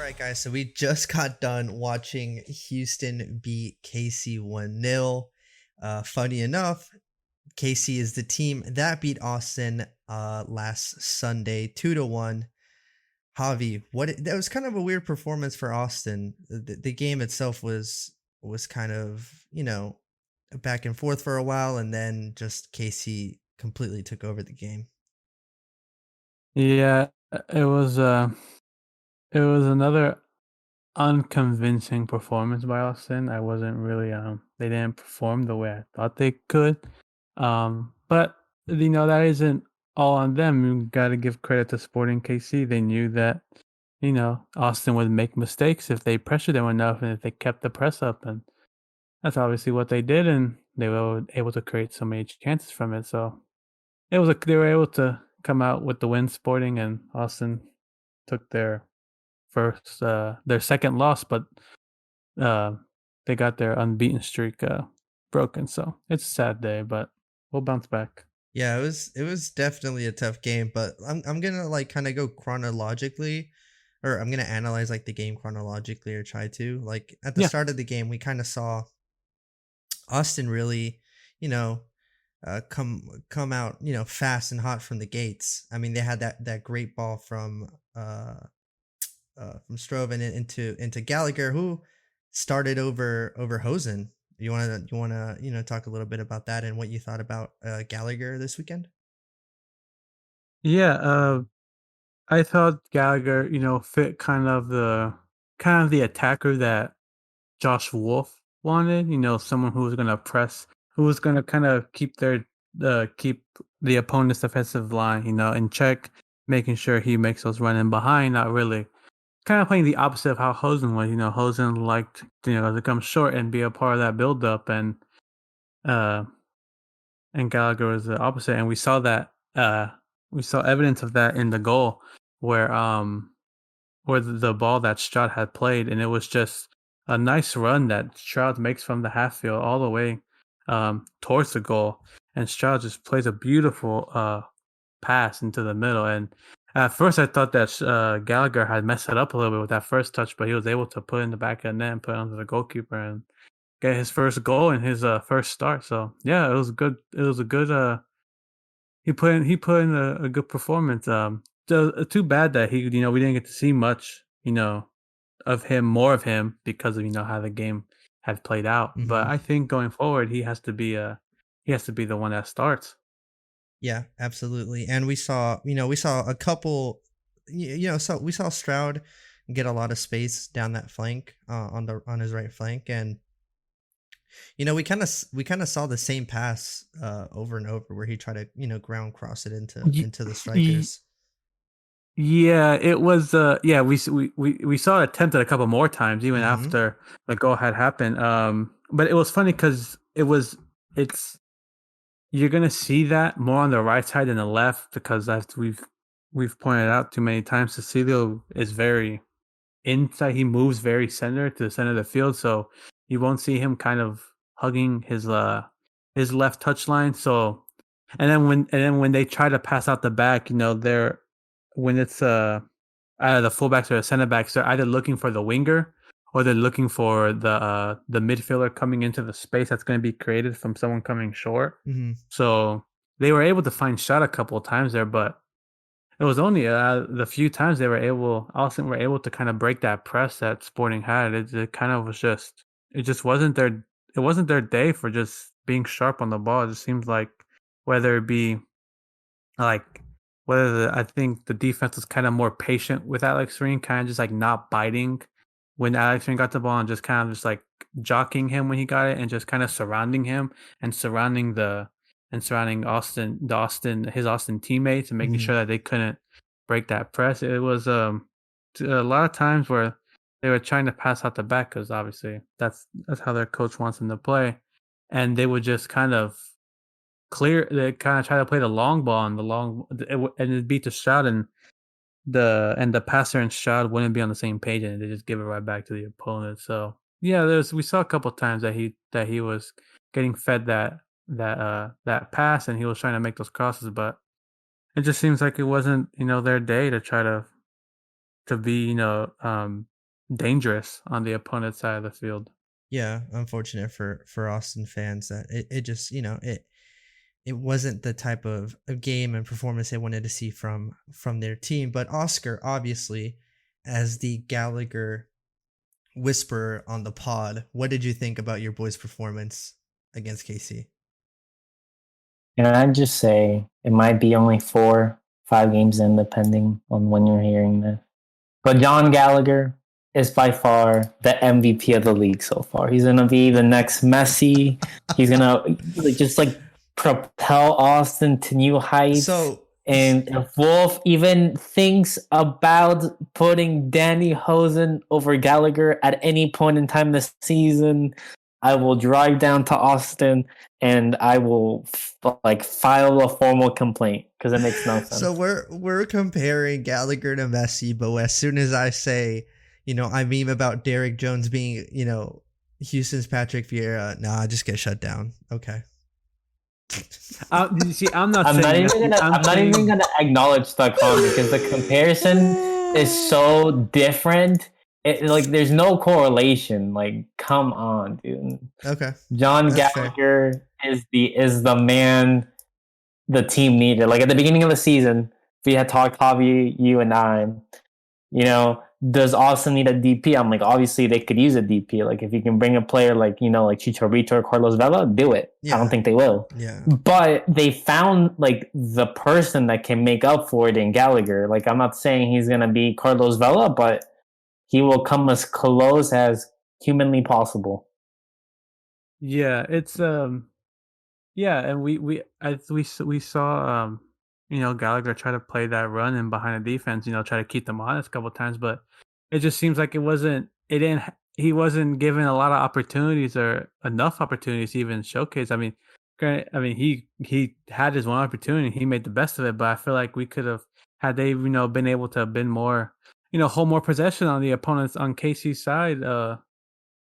right, guys. So we just got done watching Houston beat KC 1-0. Funny enough, KC is the team that beat Austin last Sunday 2-1. Javi, that was kind of a weird performance for Austin. The game itself was kind of, back and forth for a while, and then just KC completely took over the game. Yeah, it was another unconvincing performance by Austin. I wasn't really they didn't perform the way I thought they could. But that isn't all on them. You got to give credit to Sporting KC. They knew that Austin would make mistakes if they pressured them enough and if they kept the press up, and that's obviously what they did, and they were able to create so many chances from it. So they were able to come out with the win, Sporting, and Austin took their second loss, but uh, they got their unbeaten streak broken. So it's a sad day, but we'll bounce back. Yeah, it was definitely a tough game, but I'm gonna like kind of go chronologically, or I'm gonna analyze like the game chronologically or try to. Like at the Yeah, start of the game, we kind of saw Austin really, you know, come out, fast and hot from the gates. I mean, they had that great ball from Stroven into Gallagher, who started over Hosen. You wanna talk a little bit about that and what you thought about Gallagher this weekend? yeah. I thought Gallagher, fit kind of the attacker that Josh Wolff wanted. Someone who was going to press, who was going to kind of keep the opponent's defensive line, in check, making sure he makes those run in behind, not really kind of playing the opposite of how Hosen was. Hosen liked, to come short and be a part of that build-up, uh, and Gallagher was the opposite. And we saw that, we saw evidence of that in the goal where, the ball that Stroud had played, and it was just a nice run that Stroud makes from the half field all the way, towards the goal, and Stroud just plays a beautiful, pass into the middle. And at first, I thought that Gallagher had messed it up a little bit with that first touch, but he was able to put it in the back of the net and put it onto the goalkeeper and get his first goal in his first start. So yeah, it was good. It was a good. He put in a good performance. Too bad that we didn't get to see much more of him because of how the game had played out. But Hmm. I think going forward, he has to be the one that starts. Yeah, absolutely. And we saw a couple, so we saw Stroud get a lot of space down that flank on his right flank, and we kind of saw the same pass over and over where he tried to ground cross it into Ye- into the ye- strikers. Yeah, it was. Yeah, we saw it attempted a couple more times even Hmm. after the goal had happened. But it was funny because it's you're gonna see that more on the right side than the left because as we've pointed out too many times, Cecilio is very inside. He moves very center to the center of the field, so you won't see him kind of hugging his left touch line. So and then when they try to pass out the back, they're when it's either the fullbacks or the center backs, they're either looking for the winger or they're looking for the midfielder coming into the space that's going to be created from someone coming short. Hmm. So they were able to find shot a couple of times there, but it was only the few times Austin were able to kind of break that press that Sporting had. It kind of was just, it just wasn't their day for just being sharp on the ball. It just seems like whether it be like I think the defense was kind of more patient with Alex Green, kind of just like not biting when Alex Green got the ball and just kind of just like jockeying him when he got it and just kind of surrounding him and surrounding his Austin teammates and making Hmm. sure that they couldn't break that press. It was a lot of times where they were trying to pass out the back because obviously that's how their coach wants them to play, and they would just kind of they kinda try to play the long ball and it'd beat the Stroud, and the passer and Stroud wouldn't be on the same page, and they just give it right back to the opponent. So, yeah, we saw a couple times that he was getting fed that pass, and he was trying to make those crosses, but it just seems like it wasn't, their day to try to be, dangerous on the opponent's side of the field. Yeah, unfortunate for Austin fans that it just, it wasn't the type of game and performance they wanted to see from their team. But Oscar, obviously, as the Gallagher whisperer on the pod, what did you think about your boy's performance against KC? And I'd just say it might be only 4, 5 games in, depending on when you're hearing this. But John Gallagher is by far the MVP of the league so far. He's gonna be the next Messi. He's gonna just like propel Austin to new heights. So And if Wolff even thinks about putting Danny Hosen over Gallagher at any point in time this season, I will drive down to Austin and I will file a formal complaint because it makes no sense. So we're comparing Gallagher to Messi, but as soon as I say, I meme about Derek Jones being, Houston's Patrick Vieira, nah, I just get shut down. Okay. You see, I'm not I'm not saying even that. gonna. I'm not even gonna acknowledge the comment because the comparison is so different. There's no correlation. Like, come on, dude. Okay. John That's fair. Gallagher is the man the team needed. Like at the beginning of the season, we had talked, Javi, you and I. Does Austin need a DP? I'm like, obviously they could use a DP. Like if you can bring a player like like Chicharito or Carlos Vela, do it. Yeah. I don't think they will. Yeah. But they found like the person that can make up for it in Gallagher. Like I'm not saying he's gonna be Carlos Vela, but he will come as close as humanly possible. Yeah, it's yeah, and we saw Gallagher try to play that run and behind the defense, try to keep them honest a couple of times, but it just seems like he wasn't given a lot of opportunities or enough opportunities to even showcase. I mean, he had his one opportunity, he made the best of it, but I feel like we could have had they been able to have been more hold more possession on the opponents on KC's side,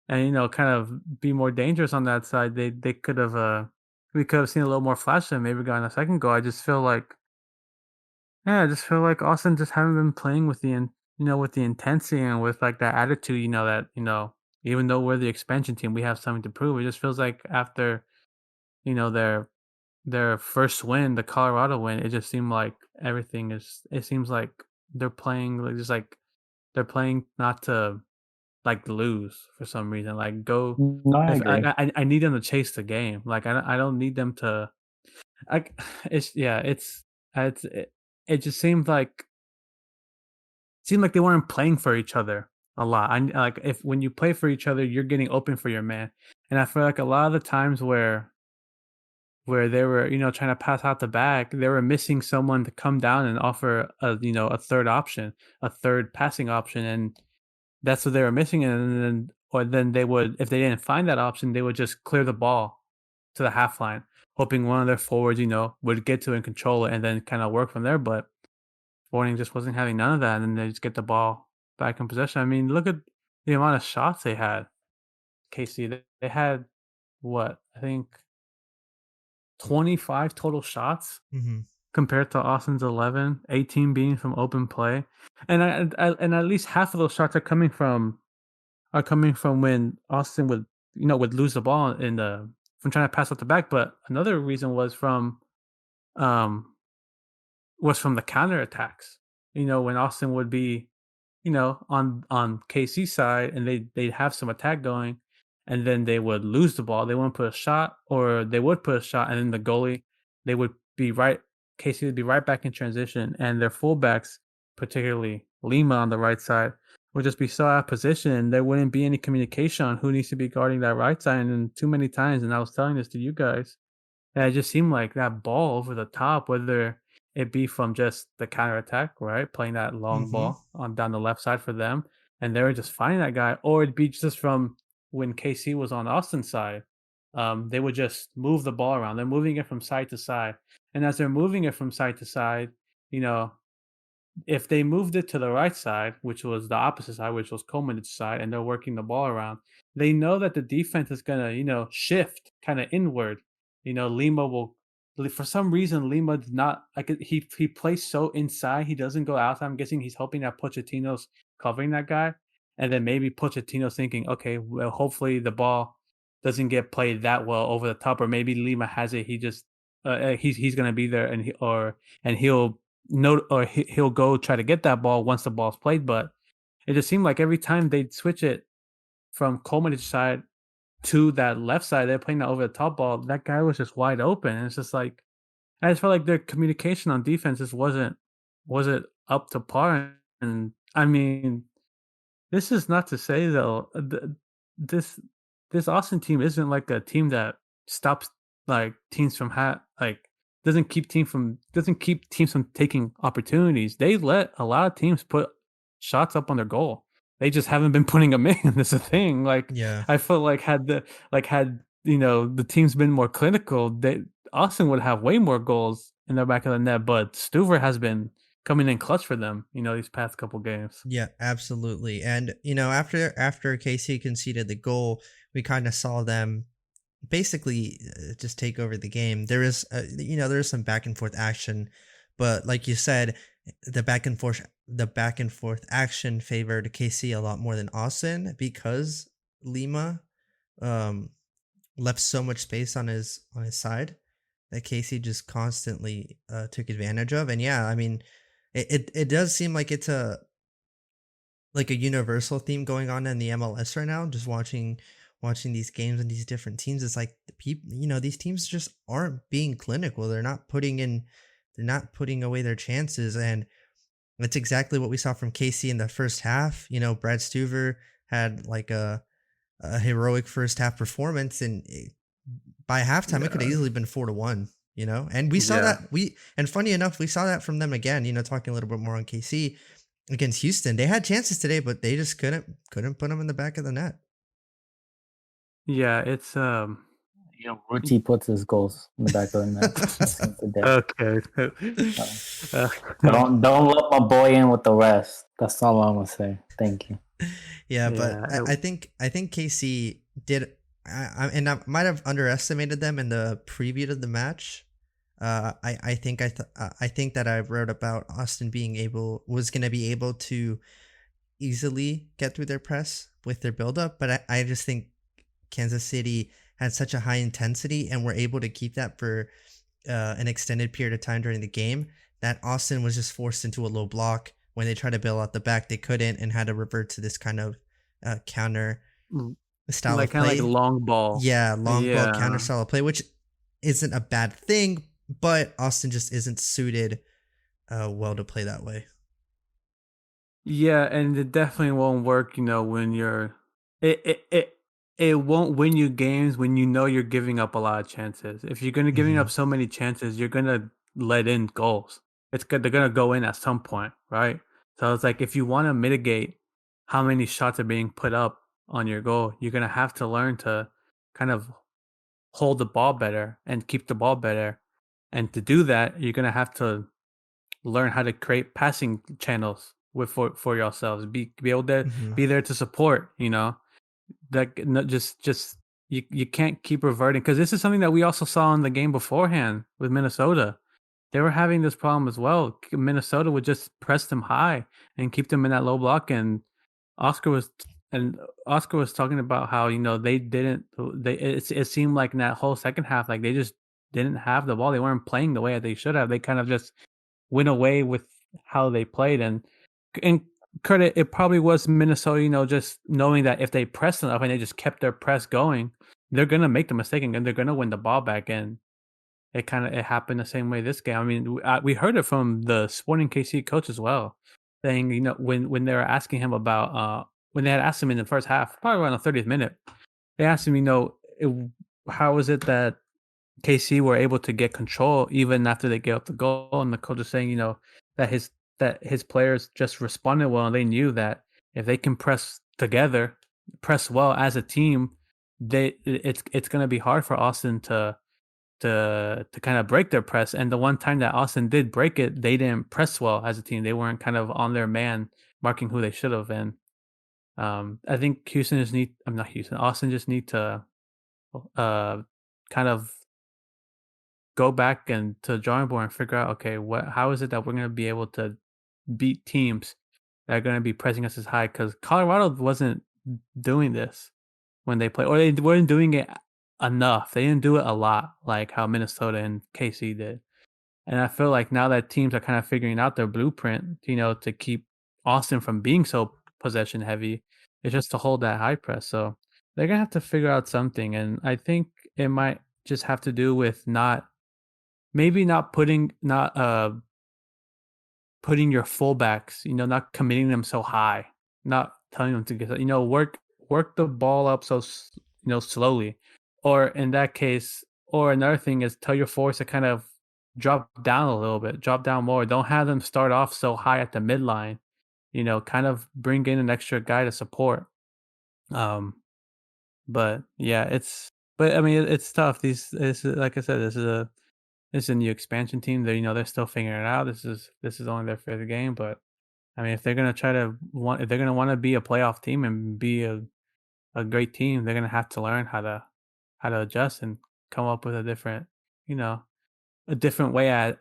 and kind of be more dangerous on that side. They could have we could have seen a little more flash and maybe gotten a second goal. I just feel like Austin just haven't been playing with with the intensity and with like that attitude, that even though we're the expansion team, we have something to prove. It just feels like after their first win, the Colorado win, it just seemed like everything is. It seems like they're playing they're playing not to lose for some reason. Like go, No, I if agree. I need them to chase the game. Like I don't need them to. I it's yeah it's it just seemed like they weren't playing for each other a lot. I like if when you play for each other, you're getting open for your man, and I feel like a lot of the times where they were trying to pass out the back, they were missing someone to come down and offer a third option, a third passing option, and that's what they were missing. And then they would, if they didn't find that option, they would just clear the ball to the half line, hoping one of their forwards would get to it and control it and then kind of work from there. But Sporting just wasn't having none of that, and then they just get the ball back in possession. I mean, look at the amount of shots they had. KC, they had what, I think 25 total shots Mm-hmm. compared to Austin's 11, 18 being from open play, and and at least half of those shots are coming from when Austin would lose the ball from trying to pass out the back. But another reason um was from the counter attacks. When Austin would be, on KC side and they'd have some attack going and then they would lose the ball. They wouldn't put a shot, or they would put a shot and then the goalie, they would be right KC would be right back in transition, and their fullbacks, particularly Lima on the right side, would just be so out of position and there wouldn't be any communication on who needs to be guarding that right side. And too many times, and I was telling this to you guys, and it just seemed like that ball over the top, whether it be from just the counter attack, right? Playing that long Mm-hmm. ball on down the left side for them, and they were just finding that guy, or it'd be just from when KC was on Austin's side. They would just move the ball around. They're moving it from side to side. And as they're moving it from side to side, you know, if they moved it to the right side, which was the opposite side, which was Coleman's side, and they're working the ball around, they know that the defense is gonna, shift kind of inward. Lima will, for some reason, Lima did not like it. He plays so inside, he doesn't go outside. I'm guessing he's hoping that Pochettino's covering that guy, and then maybe Pochettino's thinking, okay, well, hopefully the ball doesn't get played that well over the top, or maybe Lima has it. He just he's gonna be there, and he'll he'll go try to get that ball once the ball's played. But it just seemed like every time they'd switch it from Coleman's side to that left side, they're playing that over the top ball. That guy was just wide open, and it's just like I just felt like their communication on defense just wasn't up to par. And I mean, this is not to say though, this this Austin team isn't like a team that stops like teams from like doesn't keep teams from taking opportunities. They let a lot of teams put shots up on their goal. They just haven't been putting them in. That's the thing. Like Yeah. I felt like had the teams been more clinical, Austin would have way more goals in their back of the net. But Stuver has been coming in clutch for them. These past couple games. Yeah, absolutely. And after KC conceded the goal, we kind of saw them basically just take over the game. There is some back and forth action, but like you said, the back and forth action favored KC a lot more than Austin because Lima um left so much space on his side that Casey just constantly took advantage of. And yeah, I mean, it does seem like it's a universal theme going on in the MLS right now. Just watching these games and these different teams, it's like the people, these teams just aren't being clinical. They're not putting away their chances, and that's exactly what we saw from Casey in the first half. Brad Stuver had like a heroic first half performance, and by halftime it could have Yeah. easily been 4-1. And we saw Yeah. and funny enough, we saw that from them again. Talking a little bit more on KC against Houston, they had chances today, but they just couldn't put them in the back of the net. Yeah, it's Ruti puts his goals in the back of the net. Today. okay. Don't let my boy in with the rest. That's all I'm gonna say. Thank you. Yeah, but Yeah, I think KC did, and I might have underestimated them in the preview of the match. I think I think that I wrote about Austin was going to be able to easily get through their press with their buildup, but I just think Kansas City had such a high intensity and were able to keep that for an extended period of time during the game that Austin was just forced into a low block. When they tried to bail out the back, they couldn't and had to revert to this kind of counter style like of kind of play. like long ball. Yeah, long ball counter Yeah. style of play, which isn't a bad thing, but Austin just isn't suited well to play that way. Yeah, and it definitely won't work, when it won't win you games when you're giving up a lot of chances. If you're gonna giving up so many chances, you're gonna let in goals. It's good. They're gonna go in at some point, right? So it's like if you want to mitigate how many shots are being put up on your goal, you're gonna have to learn to kind of hold the ball better and keep the ball better. And to do that, you're gonna have to learn how to create passing channels for yourselves. Be able to Mhm. be there to support. That not just you can't keep reverting, because this is something that we also saw in the game beforehand with Minnesota. They were having this problem as well. Minnesota would just press them high and keep them in that low block, and Oscar was Oscar was talking about how they didn't it seemed like in that whole second half, like they just didn't have the ball. They weren't playing the way that they should have. They kind of just went away with how they played, and credit, it probably was Minnesota, just knowing that if they press enough and they just kept their press going, they're gonna make the mistake and they're gonna win the ball back. And it happened the same way this game. I mean, we heard it from the Sporting KC coach as well, saying when they were asking him about when they had asked him in the first half, probably around the 30th minute, they asked him, how is it that KC were able to get control even after they gave up the goal, and the coach is saying, that his players just responded well, and they knew that if they can press together, press well as a team, it's going to be hard for Austin to kind of break their press. And the one time that Austin did break it, they didn't press well as a team. They weren't kind of on their man marking who they should have. And I think Austin just need to kind of go back and to the drawing board and figure out, okay, how is it that we're going to be able to beat teams that are going to be pressing us as high, because Colorado wasn't doing this when they played, or they weren't doing it enough. They didn't do it a lot like how Minnesota and KC did. And I feel like now that teams are kind of figuring out their blueprint, to keep Austin from being so possession heavy, it's just to hold that high press. So they're gonna have to figure out something, and I think it might just have to do with maybe not putting your fullbacks, not committing them so high, not telling them to get, work the ball up so slowly, or in that case, or another thing is tell your forwards to kind of drop down a little bit, drop down more. Don't have them start off so high at the midline. Kind of bring in an extra guy to support. But yeah, but I mean, it's tough. Like I said, this is a new expansion team. They're still figuring it out. This is only their fifth game, but I mean, if they're gonna if they're gonna want to be a playoff team and be a great team, they're gonna have to learn how to adjust and come up with a different, way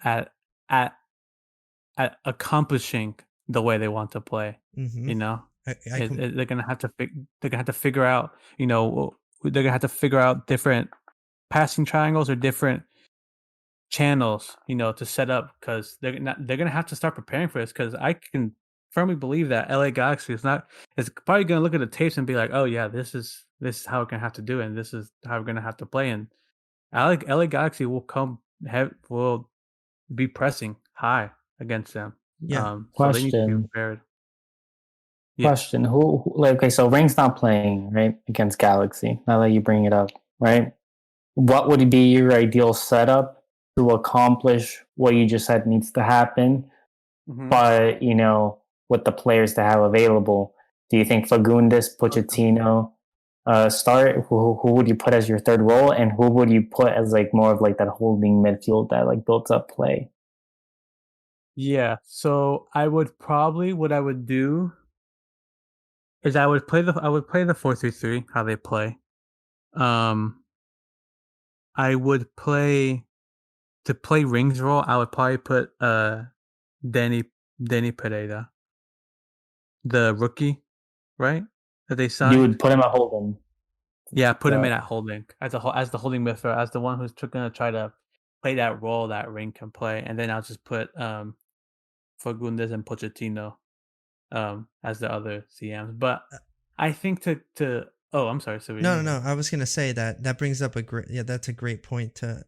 at accomplishing the way they want to play. Mm-hmm. They're gonna have to figure out, they're gonna have to figure out different passing triangles or different channels, to set up, because they're gonna have to start preparing for this. Because I can firmly believe that LA Galaxy is probably gonna look at the tapes and be like, oh yeah, this is how we're gonna have to do it, and this is how we're gonna have to play. And LA Galaxy will be pressing high against them. Yeah. So they need to be prepared. Yeah. Question: okay, so Ring's not playing, right, against Galaxy. Now that you bring it up, right? What would be your ideal setup to accomplish what you just said needs to happen? Mm-hmm. But with the players to have available, do you think Fagundes, Pochettino start? Who would you put as your third role, and who would you put as like more of like that holding midfield that like builds up play? Yeah, so what I would do is I would play the 4-3-3, how they play. I would play Ring's role. I would probably put Denny Pereira, the rookie, right? That they signed. You would put him at holding. Yeah, put him in at holding as the holding midfielder, as the one who's gonna try to play that role that Ring can play, and then I'll just put Fagundes and Pochettino as the other CMs. But I think to oh, I'm sorry. So no. I was gonna say that brings up that's a great point to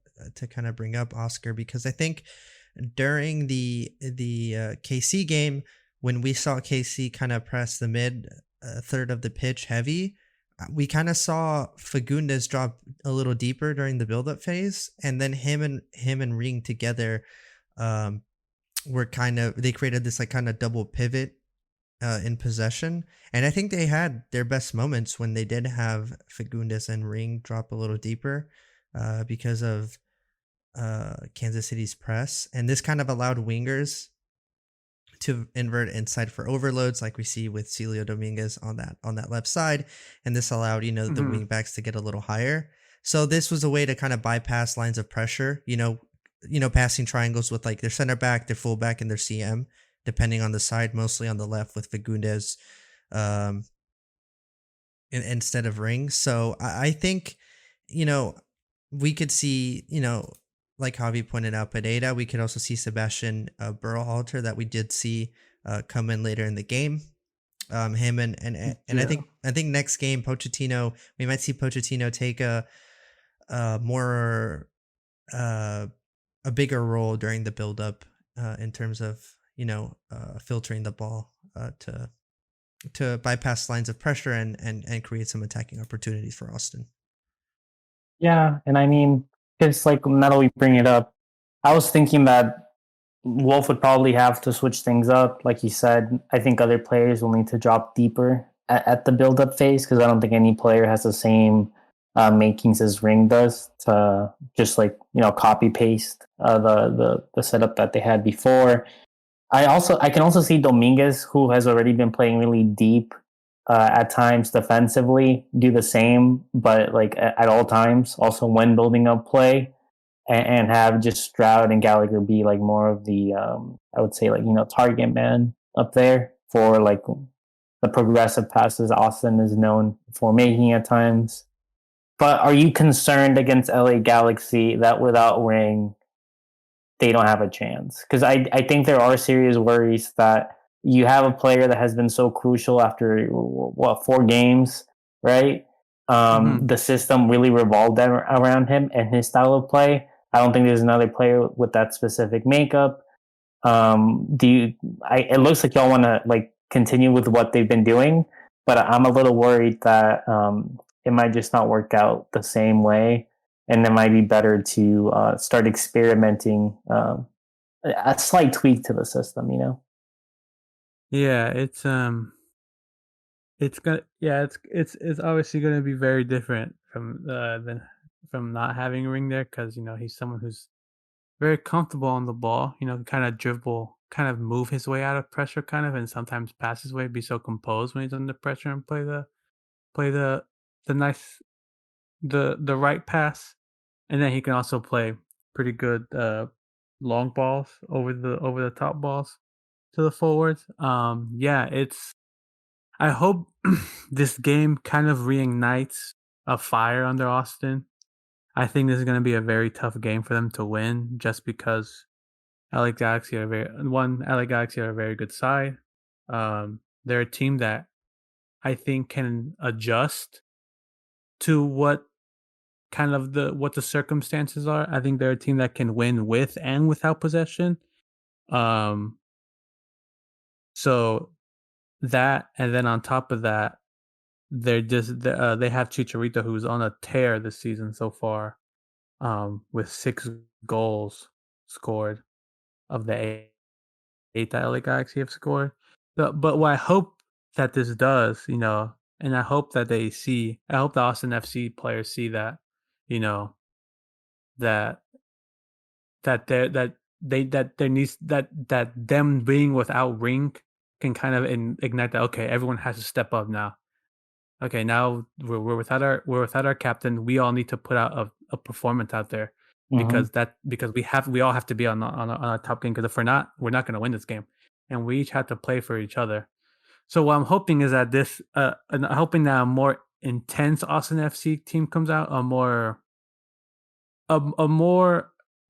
kind of bring up, Oscar, because I think during the KC game, when we saw KC kind of press the mid third of the pitch heavy, we kind of saw Fagundes drop a little deeper during the build-up phase, and then him and Ring together they created this like kind of double pivot in possession. And I think they had their best moments when they did have Fagundes and Ring drop a little deeper because of Kansas City's press. And this kind of allowed wingers to invert inside for overloads, like we see with Celio Dominguez on that left side. And this allowed, the wing backs to get a little higher. So this was a way to kind of bypass lines of pressure, passing triangles with like their center back, their fullback, and their CM, depending on the side, mostly on the left with Fagundes instead of Ring. So I think, we could see, like Javi pointed out, Pereira. We could also see Sebastian Berhalter that we did see come in later in the game. Him and I think next game Pochettino, we might see Pochettino take a more a bigger role during the build up in terms of filtering the ball to bypass lines of pressure and create some attacking opportunities for Austin. Yeah, and I mean, it's like now that we bring it up, I was thinking that Wolff would probably have to switch things up. Like you said, I think other players will need to drop deeper at the build-up phase, because I don't think any player has the same makings as Ring does to just like copy paste the setup that they had before. I can also see Dominguez, who has already been playing really deep at times defensively, do the same, but like at all times, also when building up play, and have just Stroud and Gallagher be like more of the I would say like target man up there for like the progressive passes Austin is known for making at times. But are you concerned against LA Galaxy that without Ring, they don't have a chance? Because I think there are serious worries that you have a player that has been so crucial after, what, 4 games, right? The system really revolved around him and his style of play. I don't think there's another player with that specific makeup. It looks like y'all want to like continue with what they've been doing, but I'm a little worried that it might just not work out the same way, and it might be better to start experimenting a slight tweak to the system. Yeah, it's obviously going to be very different from not having Ring there, because he's someone who's very comfortable on the ball. Kind of dribble, kind of move his way out of pressure, kind of, and sometimes pass his way, be so composed when he's under pressure and play the nice the right pass, and then he can also play pretty good long balls over the top balls to the forwards. I hope this game kind of reignites a fire under Austin. I think this is going to be a very tough game for them to win, just because LA Galaxy are a very good side. They're a team that I think can adjust to what the circumstances are. I think they're a team that can win with and without possession. Um, so that, and then on top of that, they have Chicharito, who's on a tear this season so far, with 6 goals scored of the 8 that LA Galaxy have scored. But what I hope that this does, and I hope that I hope the Austin FC players see that, that there needs that them being without Ring can kind of ignite that. Okay, everyone has to step up now. Okay, now we're without our captain. We all need to put out a performance out there, because we all have to be on a top game, because if we're not going to win this game, and we each have to play for each other. So what I'm hoping is that and I'm hoping that a more intense Austin FC team comes out, a more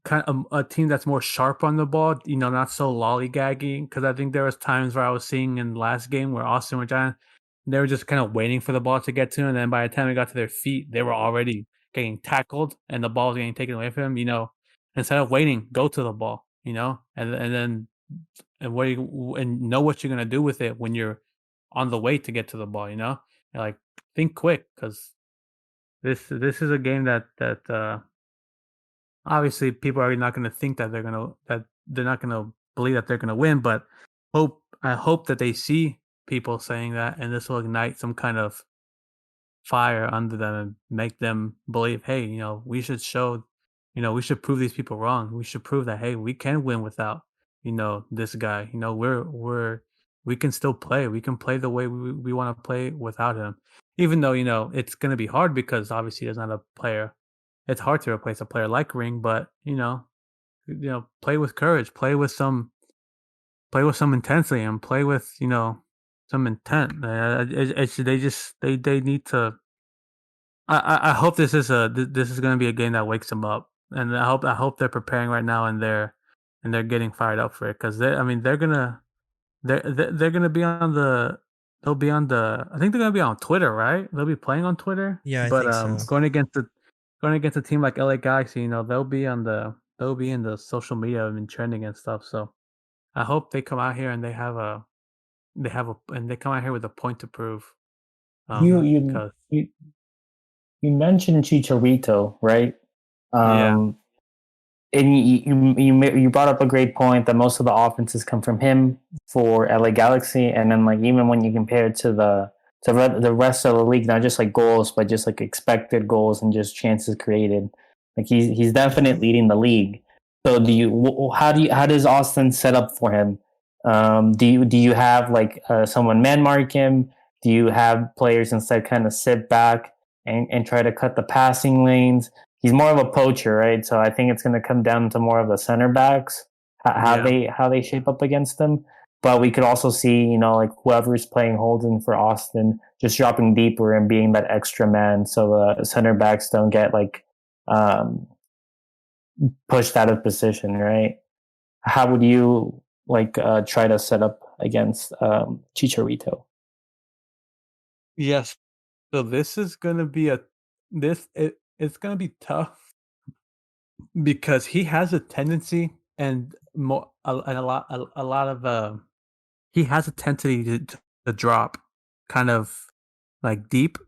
kind of a team that's more sharp on the ball, not so lollygagging. Because I think there was times where I was seeing in the last game where Austin were trying, they were just kind of waiting for the ball to get to them, and then by the time it got to their feet, they were already getting tackled, and the ball was getting taken away from them. Instead of waiting, go to the ball, and then and know what you're gonna do with it when you're on the way to get to the ball. And like, think quick, because this is a game that obviously people are not going to think that they're not going to believe that they're going to win, but I hope that they see people saying that, and this will ignite some kind of fire under them and make them believe, hey, we should we should prove these people wrong. We should prove that, hey, we can win without, this guy. We can still play. We can play the way we want to play without him. Even though, it's going to be hard, because obviously there's not a player. It's hard to replace a player like Ring, but play with courage, play with some intensity, and play with some intent. They need to. I hope this is going to be a game that wakes them up, and I hope they're preparing right now, and they're getting fired up for it, because they're gonna be on the. They'll be on the. I think they're gonna be on Twitter, right? They'll be playing on Twitter. Yeah, I think so. Going against a team like LA Galaxy, they'll be in the social media and trending and stuff. So I hope they come out here and they come out here with a point to prove. You mentioned Chicharito, right? Yeah. And you brought up a great point that most of the offenses come from him for LA Galaxy, and then like even when you compare it to the rest of the league, not just like goals, but just like expected goals and just chances created, like he's definitely leading the league. So how does Austin set up for him? Do you have like someone man mark him? Do you have players instead kind of sit back and try to cut the passing lanes? He's more of a poacher, right? So I think it's going to come down to more of the center backs, how they shape up against him. But we could also see, like whoever's playing Holden for Austin just dropping deeper and being that extra man, so the center backs don't get like um, pushed out of position, right? How would you like try to set up against Chicharito? Yes. So this is gonna be it's gonna be tough because he has a tendency and a lot of he has a tendency to drop kind of like deep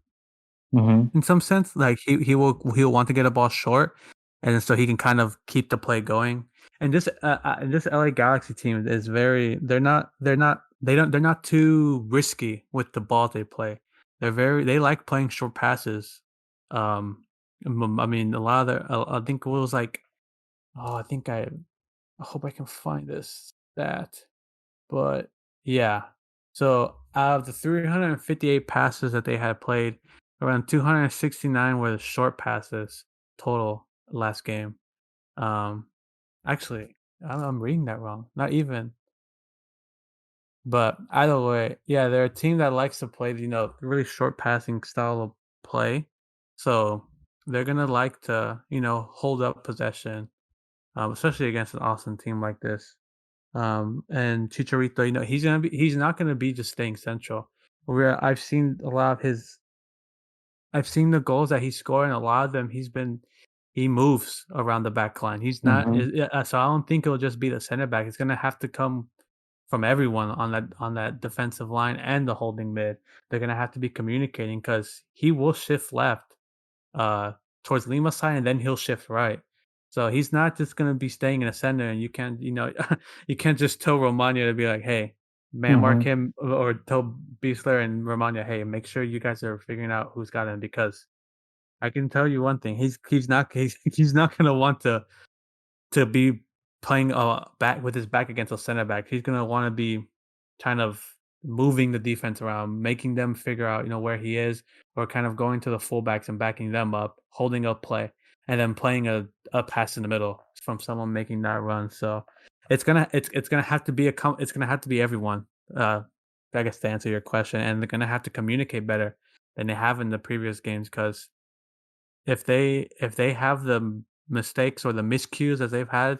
Mm-hmm. in some sense. Like he'll want to get a ball short, and so he can kind of keep the play going. And this LA Galaxy team is they're not too risky with the ball they play. They like playing short passes. I mean a lot of their I think it was like I think I hope I can find this stat. But yeah. So out of the 358 passes that they had played, around 269 were the short passes total last game. Um actually, I'm reading that wrong. Not even. But either way, yeah, they're a team that likes to play, really short passing style of play. So they're gonna like to, hold up possession, especially against an Austin team like this. And Chicharito, he's not gonna be just staying central. Where I've seen the goals that he's scoring. A lot of them, he moves around the back line. He's not, Mm-hmm. so I don't think it'll just be the center back. It's gonna have to come from everyone on that defensive line and the holding mid. They're gonna have to be communicating because he will shift left uh, towards Lima's side, and then he'll shift right. So he's not just gonna be staying in the center, and you can't, you can't just tell Romagna to be like, "Hey, man, mark Mm-hmm. him," or tell Beasler and Romagna, "Hey, make sure you guys are figuring out who's got him," because I can tell you one thing: he's not gonna want to be playing back with his back against a center back. He's gonna want to be kind of moving the defense around, making them figure out where he is, or kind of going to the fullbacks and backing them up, holding up play, and then playing a pass in the middle from someone making that run. So it's gonna have to be it's gonna have to be everyone. Uh, I guess to answer your question, and they're gonna have to communicate better than they have in the previous games because if they have the mistakes or the miscues as they've had,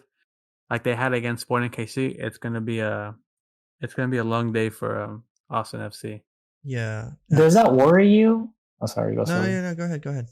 like they had against Sporting KC, it's gonna be a long day for Austin FC. Yeah, Does that absolutely. worry you? Oh, sorry, go No, sorry. no, no, go ahead, go ahead.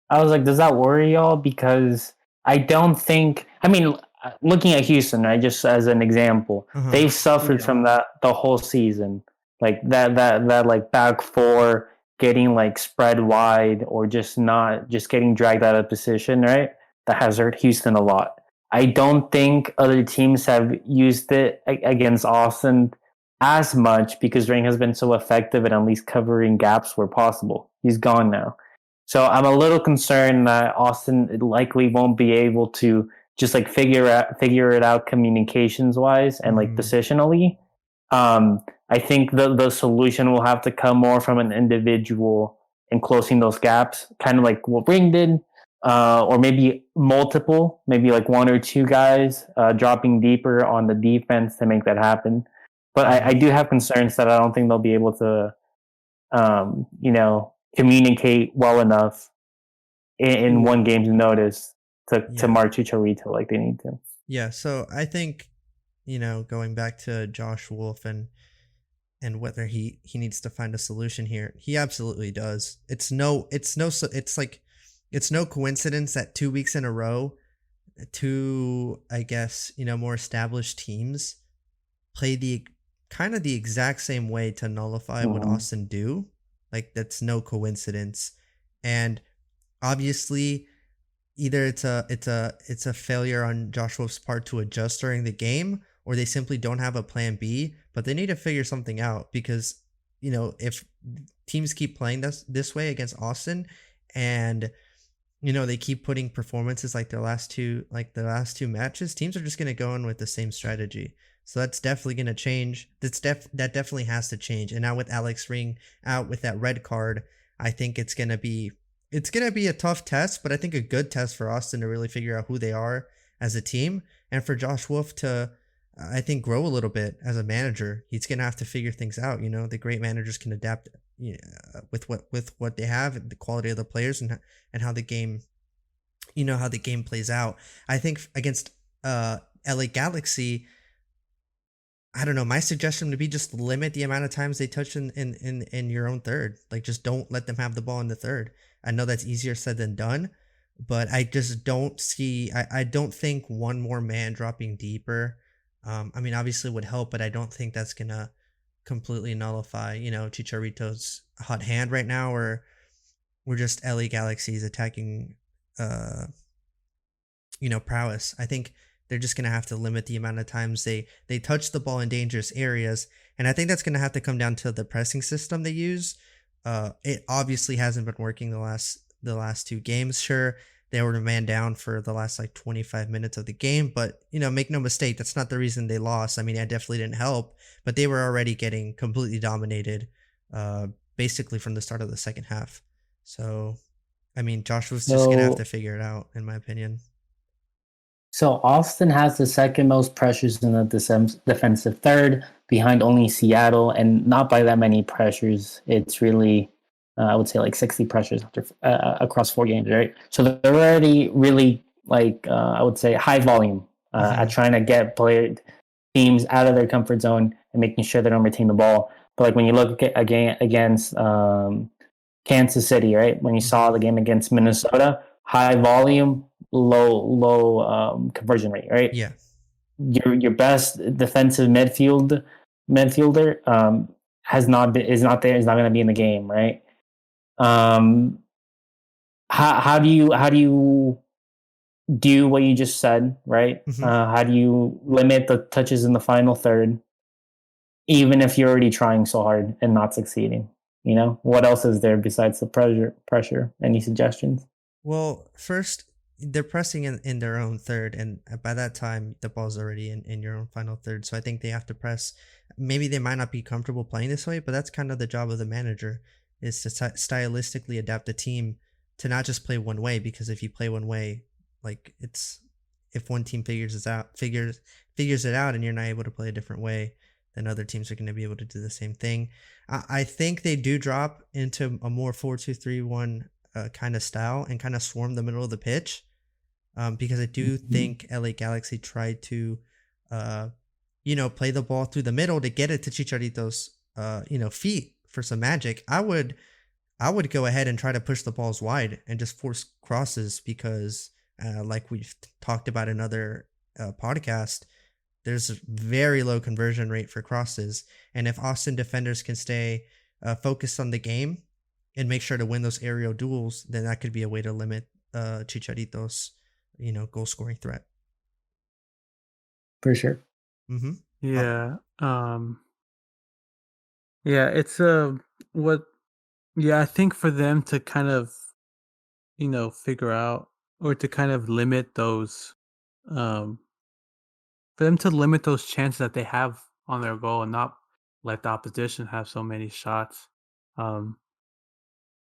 I was like, does that worry y'all? Because I don't think. I mean, looking at Houston, right, just as an example, Uh-huh. they've suffered Yeah. from that the whole season. Like that like back four getting like spread wide or just getting dragged out of position, right? That has hurt Houston a lot. I don't think other teams have used it against Austin as much because Rain has been so effective at least covering gaps where possible. He's gone now. So I'm a little concerned that Austin likely won't be able to just like figure it out communications wise and like Mhm. positionally. I think the solution will have to come more from an individual and closing those gaps, kind of like what Ring did, or maybe multiple, maybe like one or two guys dropping deeper on the defense to make that happen. But I Mhm. do have concerns that I don't think they'll be able to communicate well enough in one Yeah. game's notice to Yeah. mark Chicharito like they need to. Yeah, so I think, going back to Josh Wolff and whether he needs to find a solution here, he absolutely does. It's no coincidence that 2 weeks in a row, two, I guess, more established teams play the kind of the exact same way to nullify what Mm-hmm. Austin do. Like, that's no coincidence. And obviously, either it's a failure on Josh Wolf's part to adjust during the game, or they simply don't have a plan B, but they need to figure something out because if teams keep playing this way against Austin, and they keep putting performances like the last two matches, teams are just going to go in with the same strategy. So that's definitely going to change. That definitely has to change. And now with Alex Ring out with that red card, I think it's gonna be a tough test, but I think a good test for Austin to really figure out who they are as a team, and for Josh Wolff to I think, grow a little bit as a manager. He's gonna have to figure things out. The great managers can adapt, with what they have, the quality of the players, and how the game, how the game plays out. I think against LA Galaxy, I don't know. My suggestion would be just limit the amount of times they touch in your own third. Like, just don't let them have the ball in the third. I know that's easier said than done, but I just don't see. I don't think one more man dropping deeper. I mean, obviously it would help, but I don't think that's gonna completely nullify, Chicharito's hot hand right now, or we're just LA Galaxy's attacking, uh, prowess. I think they're just gonna have to limit the amount of times they touch the ball in dangerous areas, and I think that's gonna have to come down to the pressing system they use. It obviously hasn't been working the last two games. Sure, they were a man down for the last like 25 minutes of the game, but make no mistake, that's not the reason they lost. I mean, it definitely didn't help, but they were already getting completely dominated, basically from the start of the second half. So, I mean, Josh was just gonna have to So figure it out, in my opinion. So Austin has the second most pressures in the defensive third, behind only Seattle, and not by that many pressures. It's really, I would say, like 60 pressures after, across 4 games, right? So they're already really like, I would say, high volume at Hmm. trying to get teams out of their comfort zone and making sure they don't retain the ball. But like when you look at, against Kansas City, right? When you saw Hmm. the game against Minnesota, high volume, low conversion rate, right? Yeah. Your best defensive midfielder has not been, is not there, is not going to be in the game, right? Um, how do you do what you just said, right? Hmm. How do you limit the touches in the final third, even if you're already trying so hard and not succeeding? What else is there besides the pressure? Any suggestions? Well, first, they're pressing in their own third, and by that time, the ball's already in your own final third. So I think they have to press. Maybe they might not be comfortable playing this way, but that's kind of the job of the manager, is to stylistically adapt the team to not just play one way. Because if you play one way, like, if one team figures it out, and you're not able to play a different way, then other teams are going to be able to do the same thing. I think they do drop into a more 4-2-3-1 kind of style, and kind of swarm the middle of the pitch, because I do Mhm. think LA Galaxy tried to, uh, play the ball through the middle to get it to Chicharito's, feet for some magic. I would go ahead and try to push the balls wide and just force crosses, because, like we've talked about in other podcast, there's a very low conversion rate for crosses. And if Austin defenders can stay focused on the game and make sure to win those aerial duels, then that could be a way to limit Chicharito's, goal scoring threat. For sure. Mm-hmm. Uh, Yeah. Yeah, it's what yeah, I think for them to kind of, figure out, or to kind of limit those um for them to limit those chances that they have on their goal, and not let the opposition have so many shots, um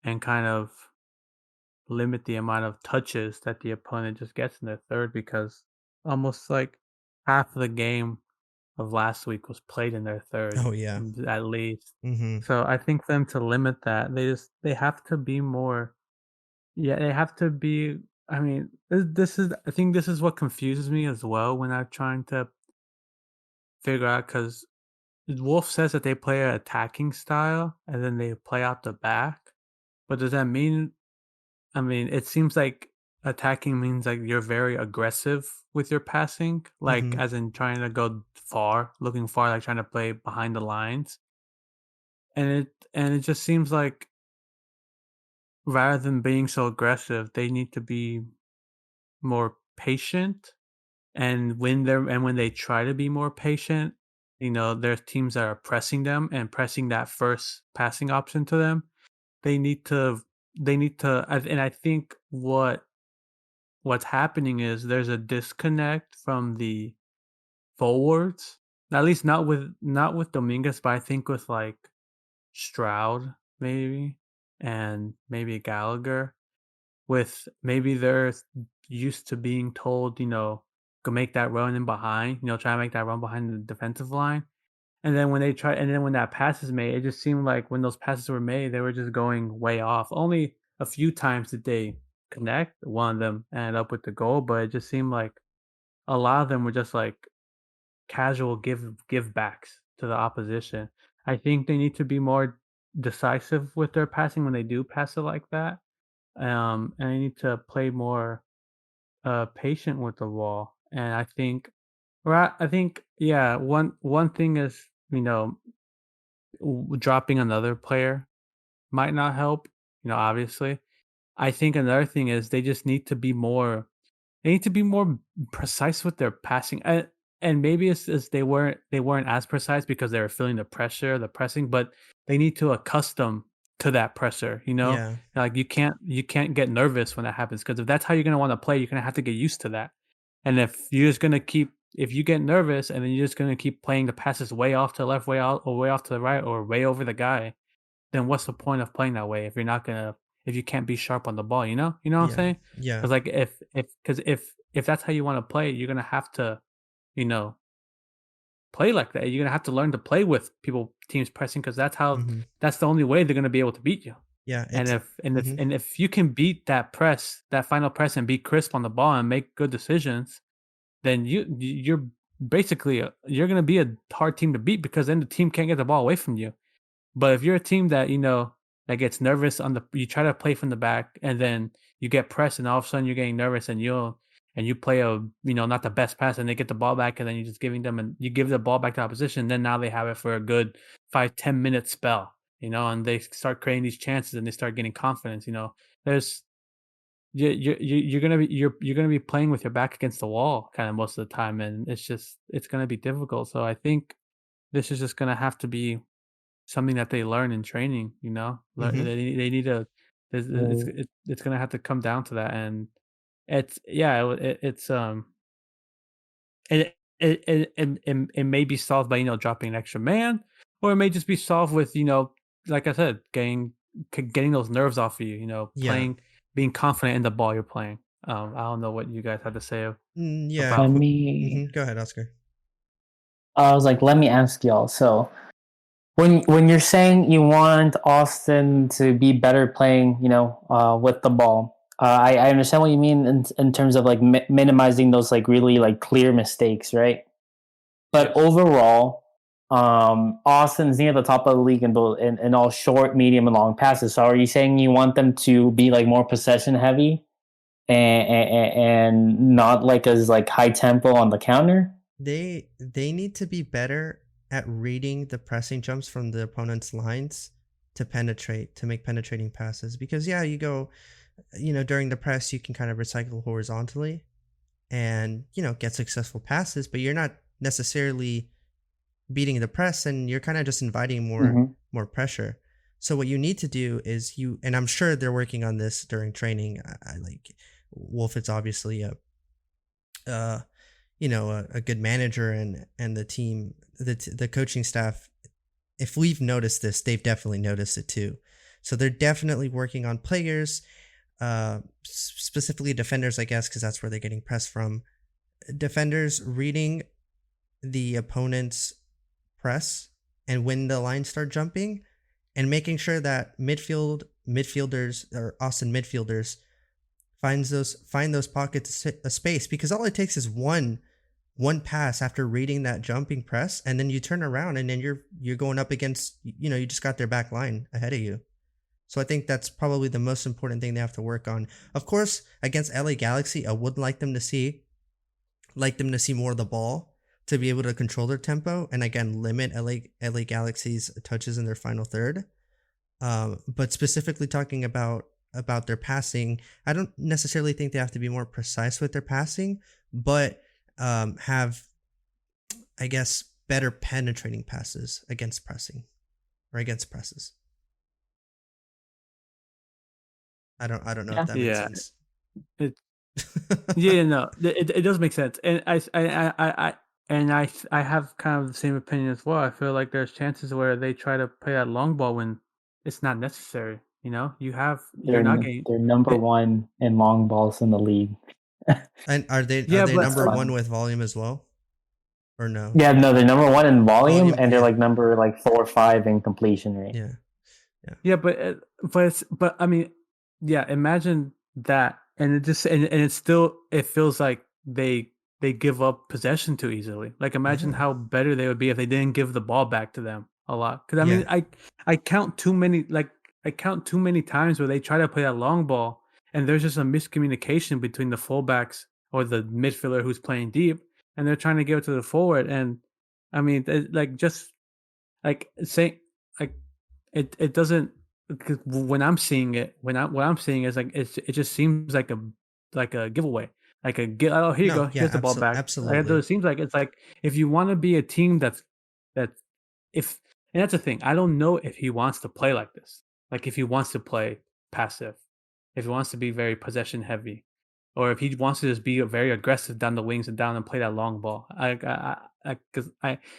and kind of limit the amount of touches that the opponent just gets in their third, because almost like half of the game of last week was played in their third, oh yeah. at least. Mm-hmm. So I think for them to limit that, they have to be more. Yeah, they have to be. I mean, this is. I think this is what confuses me as well when I'm trying to figure out, because Wolf says that they play an attacking style and then they play out the back. But does that mean? I mean, it seems like attacking means like you're very aggressive with your passing, like Mm-hmm. as in trying to go far, looking far, like trying to play behind the lines. And it just seems like, rather than being so aggressive, they need to be more patient. And when they try to be more patient, there's teams that are pressing them and pressing that first passing option to them. They need to and I think what's happening is there's a disconnect from the forwards. At least not with Dominguez, but I think with like Stroud maybe, and maybe Gallagher. With maybe they're used to being told, make that run in behind, try to make that run behind the defensive line. And then when that pass is made, it just seemed like when those passes were made, they were just going way off. Only a few times did they connect. One of them ended up with the goal, but it just seemed like a lot of them were just like casual give backs to the opposition. I think they need to be more decisive with their passing when they do pass it like that. And they need to play more patient with the ball. And I think yeah, one thing is, dropping another player might not help, obviously. I think another thing is they need to be more precise with their passing. And maybe it's they weren't as precise because they were feeling the pressing, but they need to accustom to that pressure, Yeah. Like you can't get nervous when that happens, because if that's how you're gonna want to play, you're gonna have to get used to that. And if you get nervous and then you're just gonna keep playing the passes way off to the left, way out, or way off to the right, or way over the guy, then what's the point of playing that way if you can't be sharp on the ball, You know what I'm Yeah. saying? Yeah. Because like if that's how you want to play, you're gonna have to, you know, play like that. You're gonna have to learn to play with teams pressing, because Mhm. that's the only way they're gonna be able to beat you. Yeah, And it's mhm. if you can beat that final press, and be crisp on the ball and make good decisions, then you're basically you're gonna be a hard team to beat, because then the team can't get the ball away from you. But if you're a team that, that gets nervous you try to play from the back, and then you get pressed, and all of a sudden you're getting nervous, and you play not the best pass, and they get the ball back, and then you're just giving them, and you give the ball back to opposition, then now they have it for a good 5-10 minute spell, and they start creating these chances, and they start getting confidence, there's you're gonna be playing with your back against the wall kind of most of the time, and it's gonna be difficult. So I think this is just gonna have to be something that they learn in training, Mhm. they need to Mm. it's gonna have to come down to that. And it's yeah, it's it may be solved by, dropping an extra man, or it may just be solved with, like I said, getting those nerves off of you, Yeah. playing, being confident in the ball you're playing. I don't know what you guys have to say Yeah, Let about. me. Go ahead, Oscar. I was like, let me ask y'all. So when you're saying you want Austin to be better playing, with the ball, I understand what you mean in terms of like minimizing those like really like clear mistakes, right? But Yes. overall, Austin's near the top of the league in all short, medium, and long passes. So are you saying you want them to be like more possession heavy and not like as like high tempo on the counter? They need to be better at reading the pressing jumps from the opponent's lines to make penetrating passes, because yeah, you go, during the press you can kind of recycle horizontally and, get successful passes, but you're not necessarily beating the press, and you're kind of just inviting Mm-hmm. more pressure. So what you need to do is and I'm sure they're working on this during training. I like Wolff. It's obviously uh a good manager, and the team, the coaching staff, if we've noticed this, they've definitely noticed it too. So they're definitely working on players, specifically defenders, I guess, because that's where they're getting pressed from. Defenders reading the opponent's press and when the lines start jumping, and making sure that midfielders or Austin midfielders find those pockets of space, because all it takes is one pass after reading that jumping press, and then you turn around, and then you're going up against, you just got their back line ahead of you. So I think that's probably the most important thing they have to work on. Of course, against LA Galaxy, I would like them to see more of the ball to be able to control their tempo, and again limit LA Galaxy's touches in their final third. But specifically talking about their passing, I don't necessarily think they have to be more precise with their passing, but have, I guess, better penetrating passes against pressing or against presses. I don't know if Yeah. that made Yeah. sense. It Yeah, no, it does make sense, and I have kind of the same opinion as well. I feel like there's chances where they try to play that long ball when it's not necessary. You're not getting They're number it. one in long balls in the league. And are Yeah, they but That's number fun. one with volume as well, or no? Yeah, no, they're number one in volume, and they're Yeah, like number like 4 or 5 in completion rate. yeah, yeah. yeah, but I mean, yeah. Imagine that, and and it still it feels like they give up possession too easily. Like imagine Yeah, how better they would be if they didn't give the ball back to them a lot. Because I yeah. mean, I count too many I count too many times where they try to play that long ball, and there's just a miscommunication between the fullbacks or the midfielder who's playing deep, and they're trying to give it to the forward. And I mean, like just like saying like it doesn't, because when I'm seeing it, what I'm seeing is like it just seems like a giveaway. Oh, here you No, go, yeah, here's the ball back. absolutely. It seems like it's like if you want to be a team that if and that's the thing. I don't know if he wants to play like this. Like if he wants to play passive, if he wants to be very possession heavy, or if he wants to just be very aggressive down the wings and down and play that long ball. Because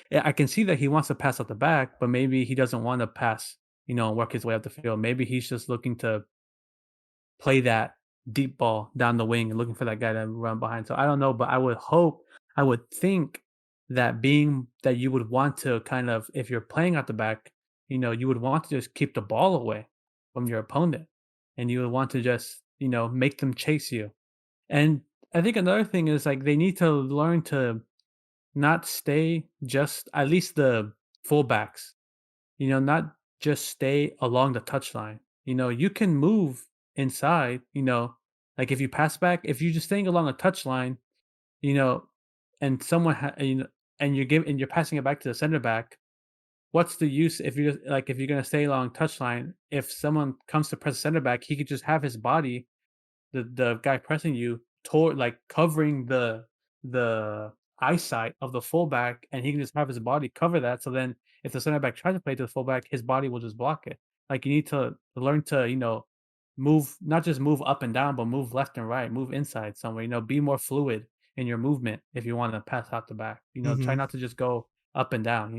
yeah, I can see that he wants to pass out the back, but maybe he doesn't want to pass, and work his way up the field. Maybe he's just looking to play that deep ball down the wing and looking for that guy to run behind. So I don't know, but I would think that being that you would want to kind of, if you're playing at the back, you would want to just keep the ball away from your opponent, and you would want to just, make them chase you. And I think another thing is like they need to learn to not stay just, at least the fullbacks, not just stay along the touchline. You can move inside, like if you pass back, if you're just staying along a touchline, you know, and and you're passing it back to the center back, what's the use if if you're gonna stay along touchline, if someone comes to press center back, he could just have his body, the guy pressing you toward, like, covering the eyesight of the fullback, and he can just have his body cover that, so then if the center back tries to play to the fullback, his body will just block it. Like, you need to learn to, move, not just move up and down, but move left and right, move inside somewhere, be more fluid in your movement if you wanna pass out the back, try Mhm. not to just go up and down. Do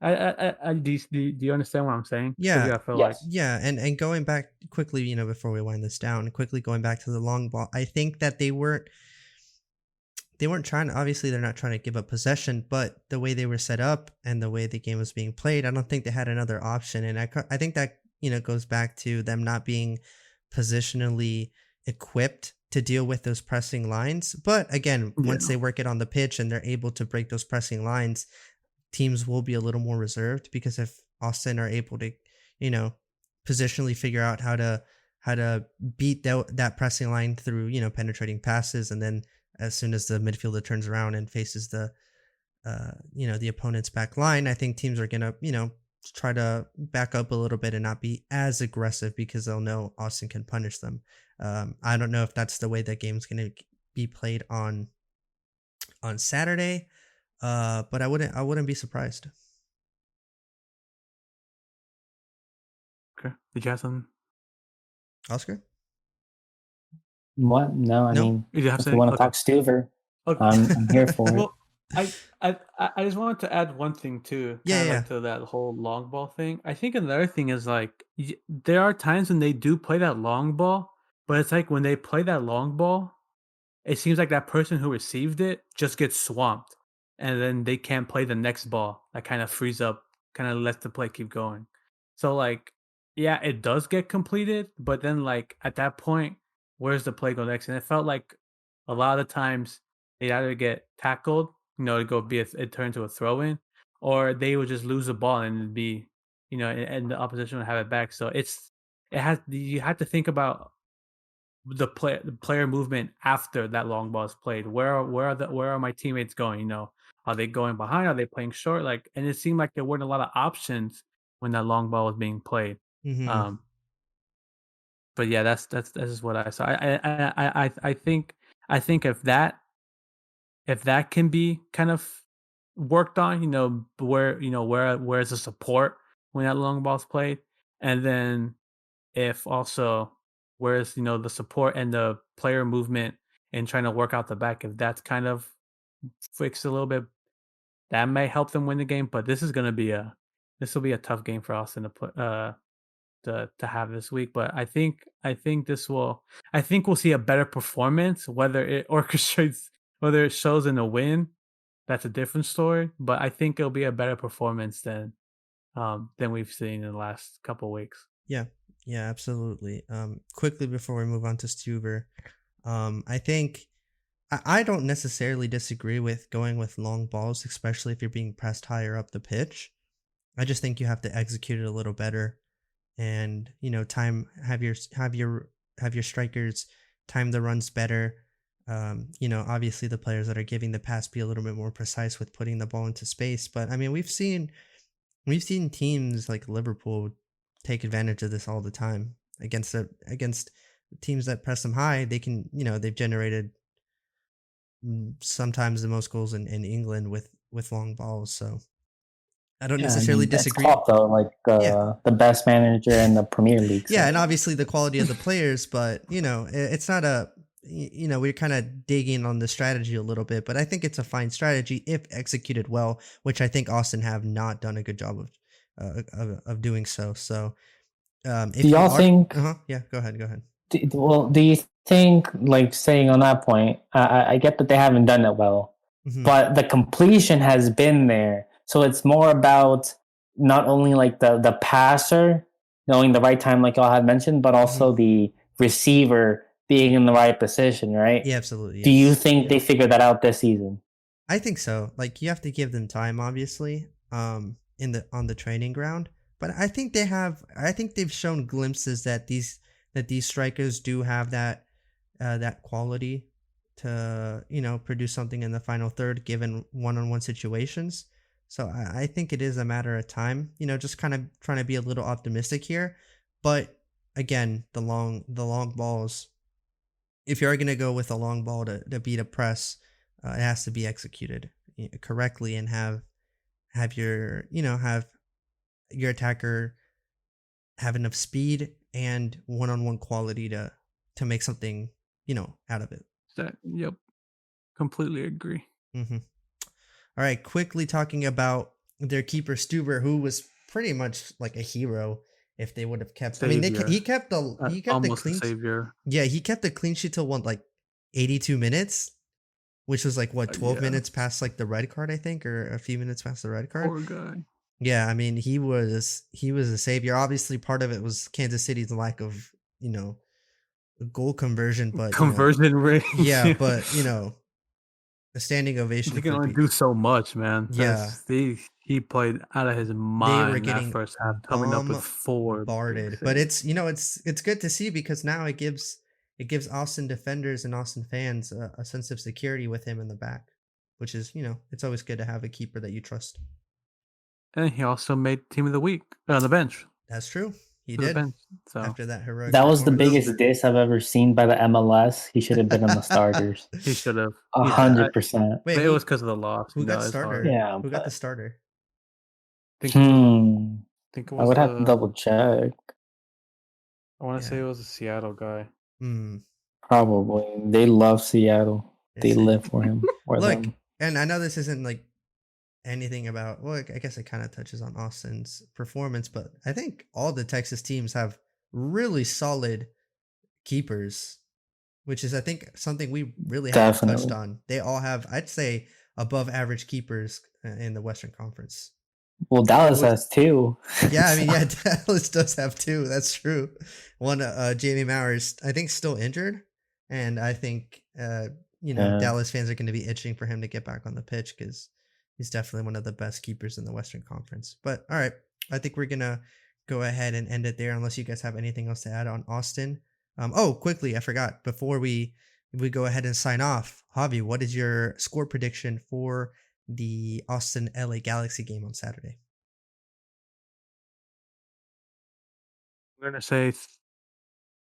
you understand what I'm saying? Because Yeah, yeah, I feel like Yes. yeah, and going back quickly, before we wind this down, quickly going back to the long ball, I think that they weren't trying to, obviously they're not trying to give up possession, but the way they were set up and the way the game was being played, I don't think they had another option. And I think that, goes back to them not being positionally equipped to deal with those pressing lines. But again, once yeah. they work it on the pitch and they're able to break those pressing lines, teams will be a little more reserved, because if Austin are able to, you know, positionally figure out how to beat that pressing line through, penetrating passes, and then as soon as the midfielder turns around and faces the opponent's back line, I think teams are gonna, try to back up a little bit and not be as aggressive, because they'll know Austin can punish them. I don't know if that's the way that game's gonna be played on Saturday, but I wouldn't be surprised. Okay. Did you have something? Oscar? What? No, I No? mean, Did you have if you something? want to Okay. talk Stuver, Okay. I'm here for it. Well, I just wanted to add one thing too, Yeah, kind yeah, of yeah. like to that whole long ball thing. I think another thing is like there are times when they do play that long ball, but it's like when they play that long ball, it seems like that person who received it just gets swamped, and then they can't play the next ball. That kind of frees up, kind of lets the play keep going. So like, yeah, it does get completed, but then like at that point, where's the play go next? And it felt like a lot of times they either get tackled, to go be it turn to a throw in, or they would just lose the ball and it'd be, and the opposition would have it back. So you have to think about the player movement after that long ball is played. Where are my teammates going? Are they going behind? Are they playing short? Like, and it seemed like there weren't a lot of options when that long ball was being played. Mhm. Um, but yeah, that's just what I saw. I think if that can be kind of worked on, where's the support when that long ball's played, and then if also whereas the support and the player movement and trying to work out the back, if that's kind of fixed a little bit, that may help them win the game. But this will be a tough game for Austin to put. to have this week. But I think we'll see a better performance. Whether it orchestrates, whether it shows in a win, that's a different story. But I think it'll be a better performance than we've seen in the last couple weeks. Yeah, absolutely. Quickly before we move on to Stuber, I think I don't necessarily disagree with going with long balls, especially if you're being pressed higher up the pitch. I just think you have to execute it a little better, and have your strikers time the runs better. Obviously the players that are giving the pass be a little bit more precise with putting the ball into space. But I mean, we've seen teams like Liverpool take advantage of this all the time against teams that press them high. They can, they've generated sometimes the most goals in England with long balls. So I don't necessarily disagree. Klopp, though, like the best manager in the Premier League. So. Yeah, and obviously the quality of the players, but it's not we're kind of digging on the strategy a little bit, but I think it's a fine strategy if executed well, which I think Austin have not done a good job of doing so. So, do y'all think? Yeah, go ahead. Do you think, like, saying on that point, I get that they haven't done it well, but the completion has been there. So it's more about not only like the passer knowing the right time, like y'all had mentioned, but also the receiver being in the right position, right? Yeah, absolutely. Do you think they figured that out this season? I think so. Like, you have to give them time, obviously, on the training ground. But I think they have. I think they've shown glimpses that these strikers do have that quality to produce something in the final third, given one-on-one situations. So I think it is a matter of time. Just kind of trying to be a little optimistic here. But again, the long balls. If you are going to go with a long ball to beat a press, it has to be executed correctly and have your attacker have enough speed and one-on-one quality to make something out of it. Yep, completely agree. All right, quickly talking about their keeper Stuber, who was pretty much like a hero. If they would have kept, Savior. I mean, he kept the clean. Savior. Yeah, he kept the clean sheet till 82 minutes, which was 12 minutes past the red card, I think, or a few minutes past the red card. Poor guy. Yeah, I mean, he was a savior. Obviously, part of it was Kansas City's lack of goal conversion, but conversion rate. Yeah, but a standing ovation. He can only do so much, man. Yeah. He played out of his mind. They were getting that first half, coming up with 4. Bombarded. But it's it's good to see, because now it gives Austin defenders and Austin fans a sense of security with him in the back, which is it's always good to have a keeper that you trust. And he also made team of the week on the bench. That's true. He did. Bench, so. After that heroic. That was the biggest diss I've ever seen by the MLS. He should have been on the starters. He should have. 100%. Wait, it was because of the loss. Who got starter? Yeah. Who got the starter? I think it was I would have to double check. I want to say it was a Seattle guy. Probably. They love Seattle. They live for him. Look, and I know this isn't anything about, well, I guess it kind of touches on Austin's performance, but I think all the Texas teams have really solid keepers, which is, I think, something we really haven't touched on. They all have, I'd say, above average keepers in the Western Conference. Well, Dallas has 2. Yeah, I mean, yeah, Dallas does have 2. That's true. One, Jamie Mowers, I think, still injured, and I think Dallas fans are going to be itching for him to get back on the pitch, because he's definitely one of the best keepers in the Western Conference. But all right, I think we're going to go ahead and end it there, unless you guys have anything else to add on Austin. Quickly, I forgot, before we go ahead and sign off, Javi, what is your score prediction for the Austin LA Galaxy game on Saturday? I'm gonna say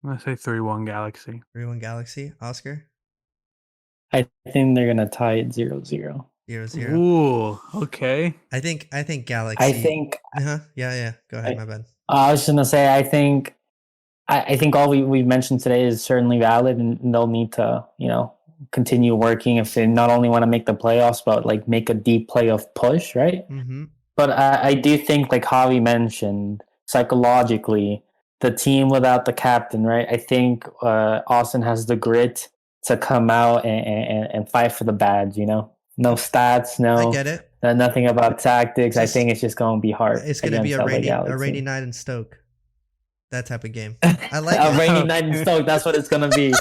3-1 Galaxy. 3-1 Galaxy. Oscar? I think they're gonna tie it 0-0. 0-0. Ooh, okay. I think Galaxy. Yeah. Go ahead. My bad. I was just gonna say, I think all we've mentioned today is certainly valid, and they'll need to continue working if they not only want to make the playoffs, but make a deep playoff push, right? Mm-hmm. But I do think, like Javi mentioned, psychologically, the team without the captain, right? I think Austin has the grit to come out and fight for the badge. No stats, I get it. nothing about tactics. I think it's just going to be hard. It's going to be against a rainy night in Stoke. That type of game. I like a it. rainy night in Stoke. That's what it's going to be.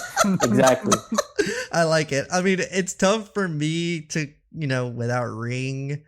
Exactly. I like it. I mean, it's tough for me to, without Ring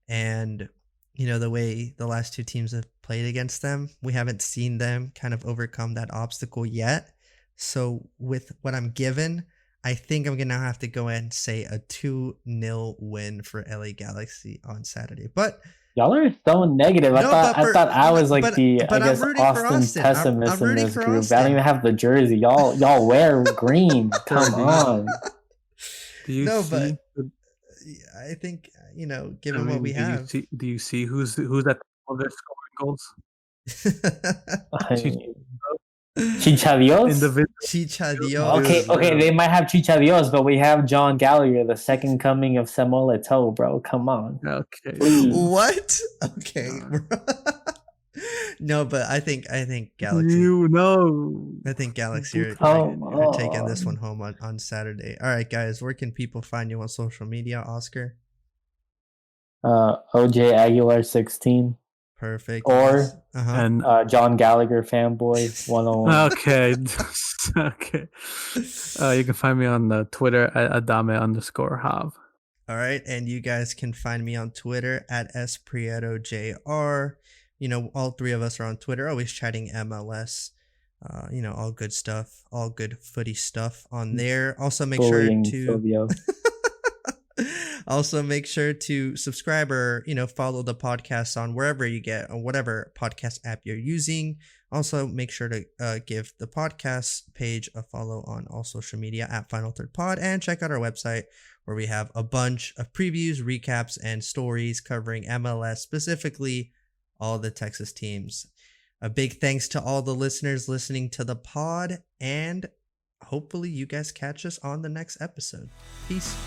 and, the way the last two teams have played against them, we haven't seen them kind of overcome that obstacle yet. So with what I'm given, I think I'm going to have to go ahead and say a 2-0 win for LA Galaxy on Saturday. But y'all are so negative. I thought I was like Austin's pessimist in this group. Austin. I don't even have the jersey. Y'all wear green. Come on. But I think given what we have. Do you see who's at the top of their scoring goals? Chicharitos? Chicharitos. Okay, they might have Chicharitos, but we have John Gallagher, the second coming of Samuel Eto'o, bro. Come on. Okay. Please. What? Okay. No, but I think Galaxy. I think Galaxy are taking this one home on Saturday. All right, guys, where can people find you on social media, Oscar? OJ Aguilar 16. Perfect. Or and John Gallagher fanboy 101. Okay. Okay. You can find me on the Twitter at Adame_Hav. All right, and you guys can find me on Twitter at SPrietoJR. All three of us are on Twitter, always chatting MLS. All good stuff, all good footy stuff on there. Also, make sure to also make sure to subscribe or follow the podcast on wherever you get or whatever podcast app you're using. Also, make sure to give the podcast page a follow on all social media at Final Third Pod, and check out our website where we have a bunch of previews, recaps, and stories covering MLS, specifically all the Texas teams. A big thanks to all the listeners listening to the pod, and hopefully you guys catch us on the next episode. Peace.